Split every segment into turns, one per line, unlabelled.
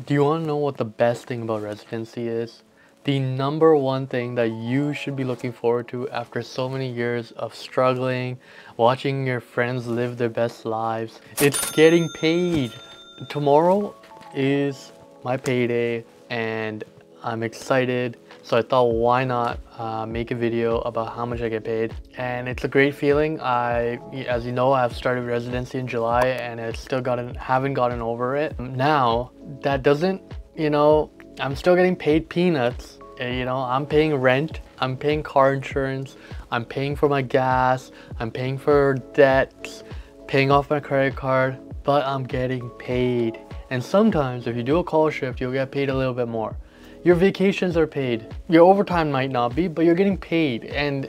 Do you want to know what the best thing about residency is? The number one thing that you should be looking forward to after so many years of struggling, watching your friends live their best lives, it's getting paid. Tomorrow is my payday and I'm excited. So I thought, why not make a video about how much I get paid? And it's a great feeling. As you know, I've started residency in July and I still haven't gotten over it. Now, that doesn't, I'm still getting paid peanuts. I'm paying rent, I'm paying car insurance, I'm paying for my gas, I'm paying for debts, paying off my credit card, but I'm getting paid. And sometimes if you do a call shift, you'll get paid a little bit more. Your vacations are paid. Your overtime might not be, but you're getting paid. And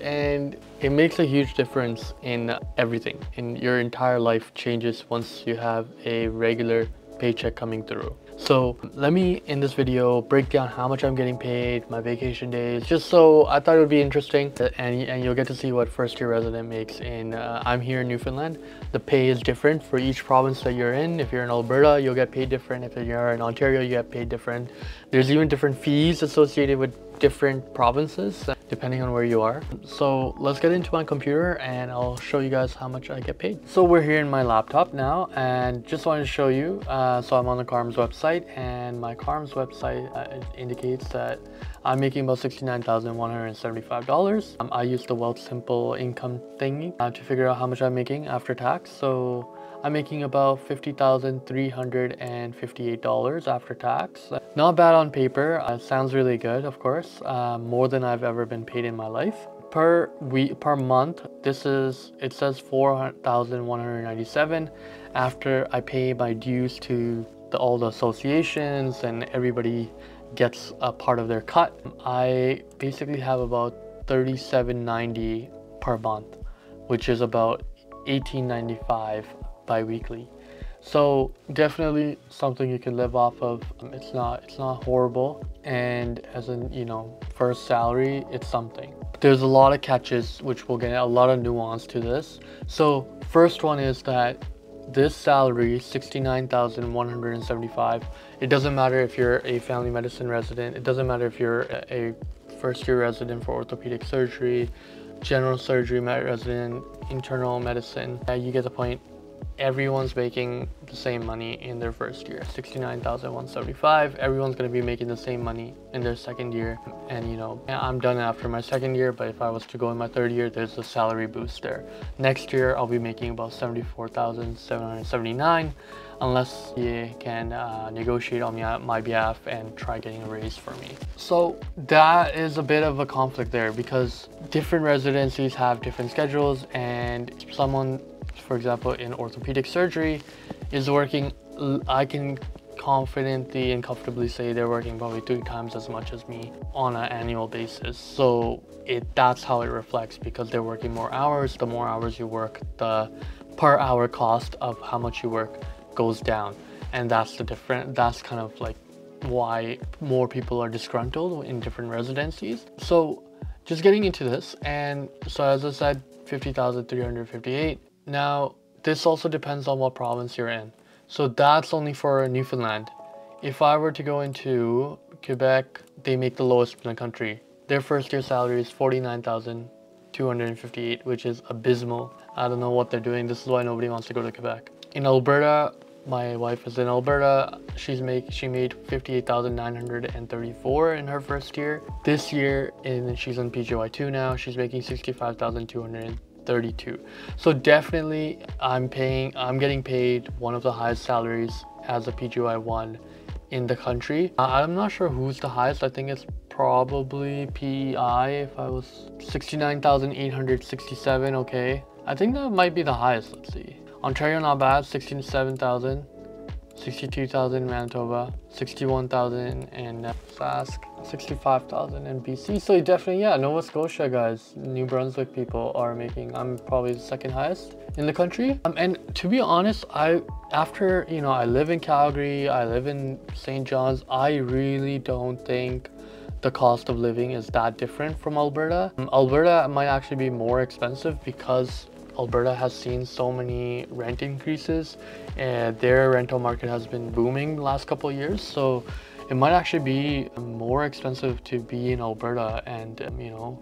it makes a huge difference in everything. And your entire life changes once you have a regular paycheck coming through. So let me, in this video, break down how much I'm getting paid, my vacation days, just so I thought it would be interesting. And you'll get to see what first-year resident makes in, I'm here in Newfoundland. The pay is different for each province that you're in. If you're in Alberta, you'll get paid different. If you're in Ontario, you get paid different. There's even different fees associated with different provinces depending on where you are. So let's get into my computer and I'll show you guys how much I get paid. So we're here in my laptop now and just wanted to show you, so I'm on the CARMS website and my CARMS website indicates that I'm making about $69,175. I use the Wealthsimple income thingy to figure out how much I'm making after tax. So I'm making about $50,358 after tax. Not bad on paper. Sounds really good, of course. More than I've ever been paid in my life. Per month, it says $4,197 after I pay my dues to all the associations and everybody gets a part of their cut. I basically have about $37.90 per month, which is about $18.95 bi-weekly. So definitely something you can live off of. It's not horrible, and as in, first salary, it's something. There's a lot of catches, which we'll get a lot of nuance to this. So first one is that this salary, $69,175, it doesn't matter if you're a family medicine resident, it doesn't matter if you're a first-year resident for orthopedic surgery, general surgery resident, internal medicine. You get the point. Everyone's making the same money in their first year, $69,175. Everyone's going to be making the same money in their second year. And I'm done after my second year, but if I was to go in my third year, there's a salary boost there. Next year, I'll be making about $74,779, unless you can negotiate on my behalf and try getting a raise for me. So that is a bit of a conflict there because different residencies have different schedules, and someone, for example, in orthopedic surgery is working, I can confidently and comfortably say they're working probably 3 times as much as me on an annual basis. So that's how it reflects, because they're working more hours. The more hours you work, the per hour cost of how much you work goes down, and that's kind of like why more people are disgruntled in different residencies. So just getting into this, and so as I said, $50,358. Now, this also depends on what province you're in. So that's only for Newfoundland. If I were to go into Quebec, they make the lowest in the country. Their first year salary is $49,258, which is abysmal. I don't know what they're doing. This is why nobody wants to go to Quebec. In Alberta, my wife is in Alberta. She made $58,934 in her first year. This year, and she's on PGY2 now, she's making $65,232. So definitely I'm getting paid one of the highest salaries as a PGY1 in the country. I'm not sure who's the highest. I think it's probably PEI. If I was $69,867, okay. I think that might be the highest. Let's see. Ontario, not bad, 67,000. 62,000 in Manitoba, 61,000 in Sask, 65,000 in BC. So definitely, yeah, Nova Scotia guys, New Brunswick people are making, I'm probably the second highest in the country. And to be honest, I live in Calgary, I live in St. John's, I really don't think the cost of living is that different from Alberta. Alberta might actually be more expensive because Alberta has seen so many rent increases, and their rental market has been booming the last couple of years. So it might actually be more expensive to be in Alberta and you know,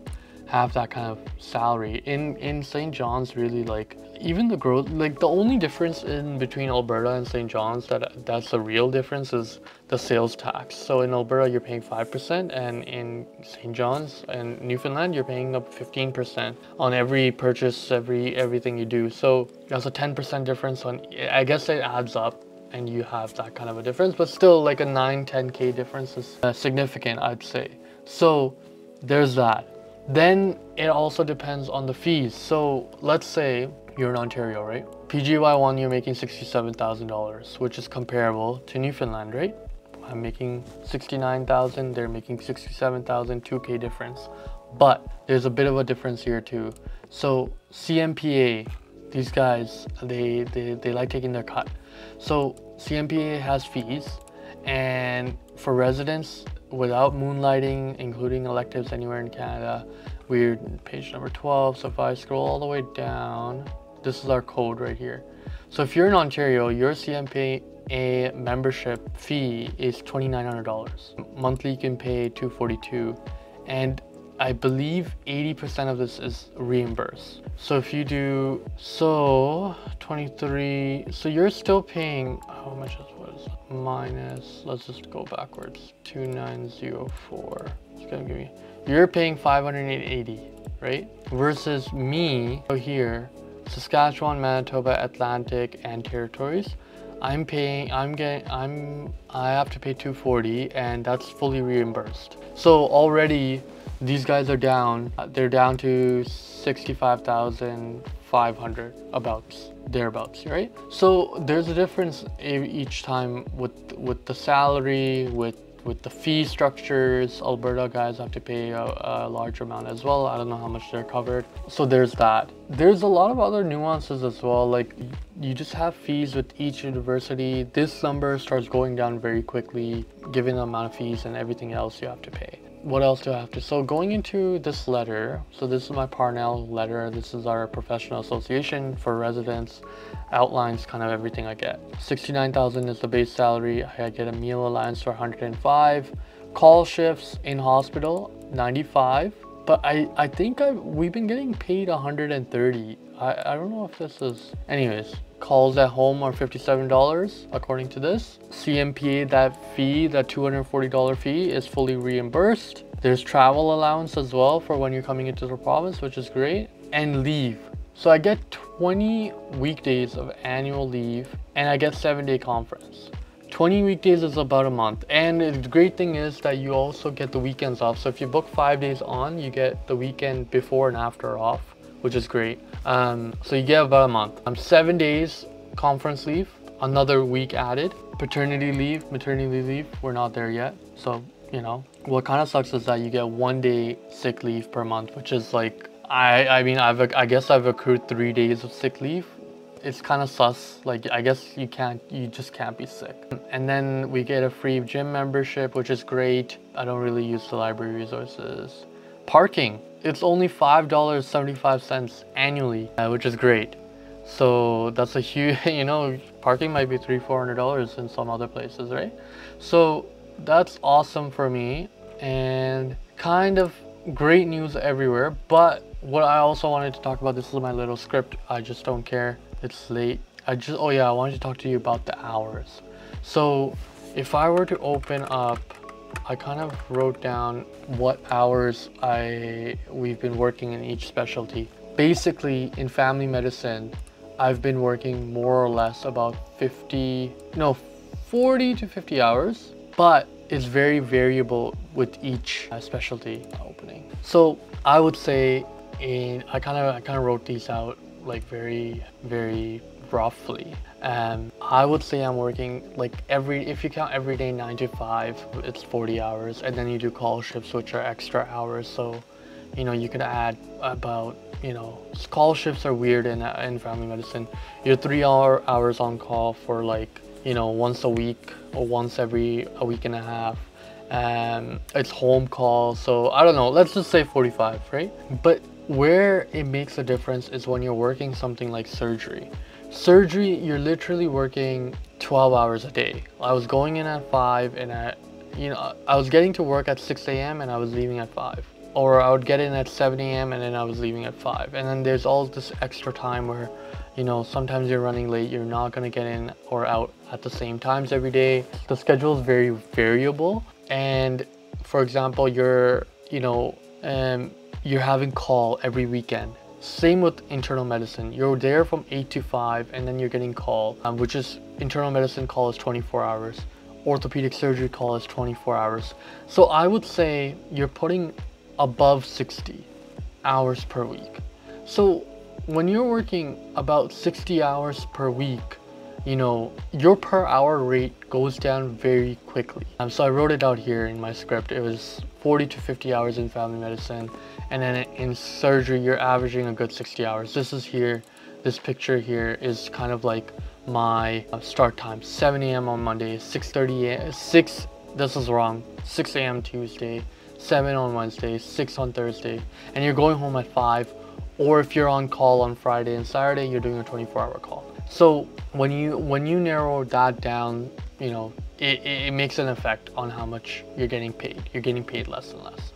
have that kind of salary. In St. John's, really, like, even the growth, like the only difference in between Alberta and St. John's that's the real difference is the sales tax. So in Alberta you're paying 5%, and in St. John's and Newfoundland you're paying up 15% on every purchase, everything you do. So that's a 10% difference on, I guess it adds up and you have that kind of a difference, but still like a 9-10K difference is significant, I'd say. So there's that. Then it also depends on the fees. So let's say you're in Ontario, right? PGY1, you're making $67,000, which is comparable to Newfoundland, right? I'm making 69,000, they're making 67,000, 2K difference. But there's a bit of a difference here too. So CMPA, these guys, they like taking their cut. So CMPA has fees, and for residents without moonlighting, including electives anywhere in Canada, we're page number 12. So if I scroll all the way down, this is our code right here. So if you're in Ontario, your CMPA membership fee is $2,900. Monthly you can pay $242, and I believe 80% of this is reimbursed. So if you do, so 23, so you're still paying, how much is, what is it? Minus, let's just go backwards, 2,904. It's gonna give me, you're paying 580, right? Versus me here, Saskatchewan, Manitoba, Atlantic, and territories, I have to pay 240, and that's fully reimbursed. So already these guys are down, they're down to 65,500, thereabouts, right? So there's a difference each time with the salary, with the fee structures. Alberta guys have to pay a large amount as well. I don't know how much they're covered. So there's that. There's a lot of other nuances as well. Like, you just have fees with each university. This number starts going down very quickly given the amount of fees and everything else you have to pay. What else do I have to? So going into this letter, so this is my Parnell letter. This is our professional association for residents. Outlines kind of everything I get. 69,000 is the base salary. I get a meal allowance for 105. Call shifts in hospital, 95. But I think we've been getting paid 130. I don't know if this is, anyways. Calls at home are $57 according to this. CMPA, that fee, that $240 fee is fully reimbursed. There's travel allowance as well for when you're coming into the province, which is great. And leave. So I get 20 weekdays of annual leave, and I get 7-day conference. 20 weekdays is about a month. And the great thing is that you also get the weekends off. So if you book 5 days on, you get the weekend before and after off, which is great. So you get about a month. 7 days conference leave, another week added. Paternity leave, maternity leave, we're not there yet. So, you know, what kind of sucks is that you get 1 day sick leave per month, which is like, I mean, I guess I've accrued 3 days of sick leave. It's kind of sus. Like, I guess you just can't be sick. And then we get a free gym membership, which is great. I don't really use the library resources. Parking, it's only $5.75 annually, which is great. So that's a huge, you know, parking might be $300-400 in some other places, right? So that's awesome for me, and kind of great news everywhere. But what I also wanted to talk about, this is my little script, I just don't care, it's late. Oh yeah, I wanted to talk to you about the hours. So if I were to open up, I kind of wrote down what hours we've been working in each specialty. Basically, in family medicine, I've been working more or less about 40 to 50 hours, but it's very variable with each specialty opening. So I would say, I kind of wrote these out like very, very roughly. I would say I'm working like if you count every day 9 to 5, it's 40 hours, and then you do call shifts, which are extra hours. So, you know, you could add about, you know, call shifts are weird in family medicine. You're 3 hours on call for like, you know, once a week or once every a week and a half. It's home call, so I don't know, let's just say 45, right? But where it makes a difference is when you're working something like surgery. Surgery, you're literally working 12 hours a day. I was going in at 5 and I was getting to work at 6 a.m. and I was leaving at 5. Or I would get in at 7 a.m. and then I was leaving at 5. And then there's all this extra time where, sometimes you're running late, you're not gonna get in or out at the same times every day. The schedule is very variable. And for example, you're having call every weekend. Same with internal medicine. You're there from 8 to 5 and then you're getting call, which is internal medicine call is 24 hours. Orthopedic surgery call is 24 hours. So I would say you're putting above 60 hours per week. So when you're working about 60 hours per week, your per hour rate goes down very quickly. So I wrote it out here in my script. It was 40 to 50 hours in family medicine, and then in surgery you're averaging a good 60 hours. This picture here is kind of like my start time. 7 a.m. on Monday, 6:30 a.m. 6 this is wrong 6 a.m. Tuesday, 7 on Wednesday, 6 on Thursday, and you're going home at 5. Or if you're on call on Friday and Saturday, you're doing a 24-hour call. So when you narrow that down, it makes an effect on how much you're getting paid. You're getting paid less and less.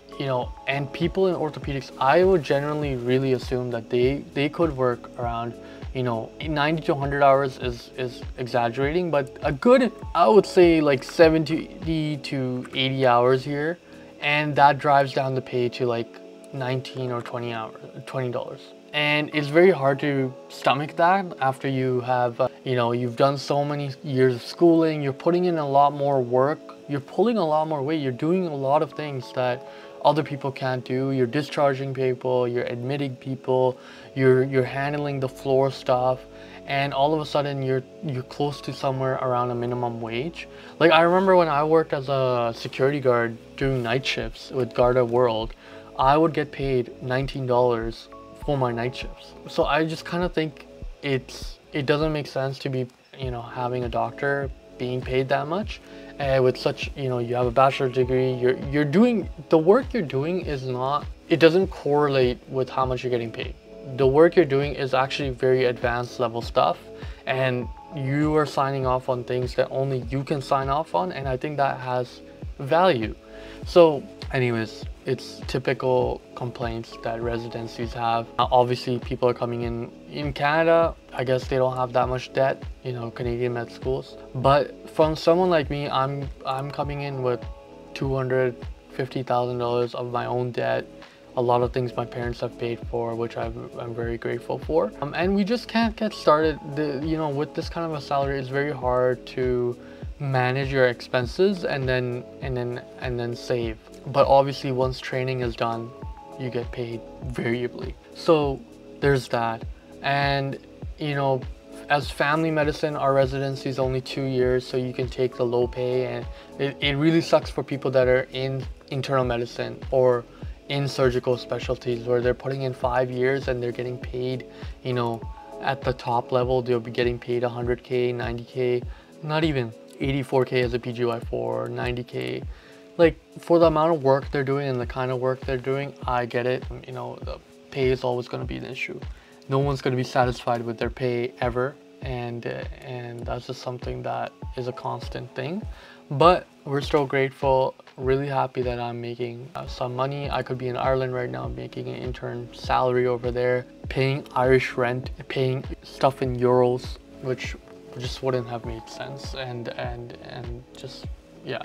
And people in orthopedics, I would generally really assume that they could work around 90 to 100 hours is exaggerating, but a good, I would say, like 70 to 80 hours here, and that drives down the pay to like 19 or $20. And it's very hard to stomach that after you have you've done so many years of schooling. You're putting in a lot more work, you're pulling a lot more weight, you're doing a lot of things that other people can't do. You're discharging people, you're admitting people, you're handling the floor stuff, and all of a sudden you're close to somewhere around a minimum wage. Like I remember when I worked as a security guard doing night shifts with Garda World, I would get paid $19 for my night shifts. So I just kind of think it doesn't make sense to be having a doctor being paid that much with such you have a bachelor's degree. You're doing the work you're doing it doesn't correlate with how much you're getting paid. The work you're doing is actually very advanced level stuff, and you are signing off on things that only you can sign off on, and I think that has value. So anyways, it's typical complaints that residencies have. Obviously people are coming in Canada, I guess they don't have that much debt, Canadian med schools. But from someone like me, I'm coming in with $250,000 of my own debt. A lot of things my parents have paid for, which I'm very grateful for. And we just can't get started. With this kind of a salary, it's very hard to manage your expenses and then save. But obviously once training is done, you get paid variably. So there's that. And as family medicine, our residency is only 2 years, so you can take the low pay, and it really sucks for people that are in internal medicine or in surgical specialties where they're putting in 5 years and they're getting paid, at the top level, they'll be getting paid 100K, 90K, not even 84K as a PGY4, 90K. Like, for the amount of work they're doing and the kind of work they're doing, I get it. The pay is always going to be an issue. No one's going to be satisfied with their pay ever, and that's just something that is a constant thing. But we're still grateful, really happy that I'm making some money. I could be in Ireland right now making an intern salary over there, paying Irish rent, paying stuff in euros, which just wouldn't have made sense, and just, yeah,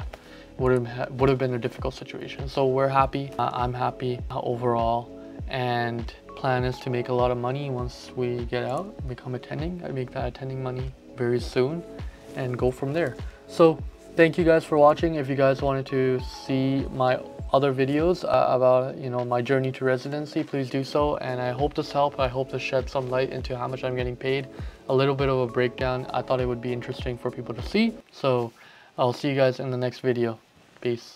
would have been a difficult situation. So we're happy. I'm happy overall, and plan is to make a lot of money once we get out, become attending. I make that attending money very soon and go from there. So thank you guys for watching. If you guys wanted to see my other videos about my journey to residency, please do so. And I hope this helped. I hope to shed some light into how much I'm getting paid, a little bit of a breakdown. I thought it would be interesting for people to see. So I'll see you guys in the next video. Peace.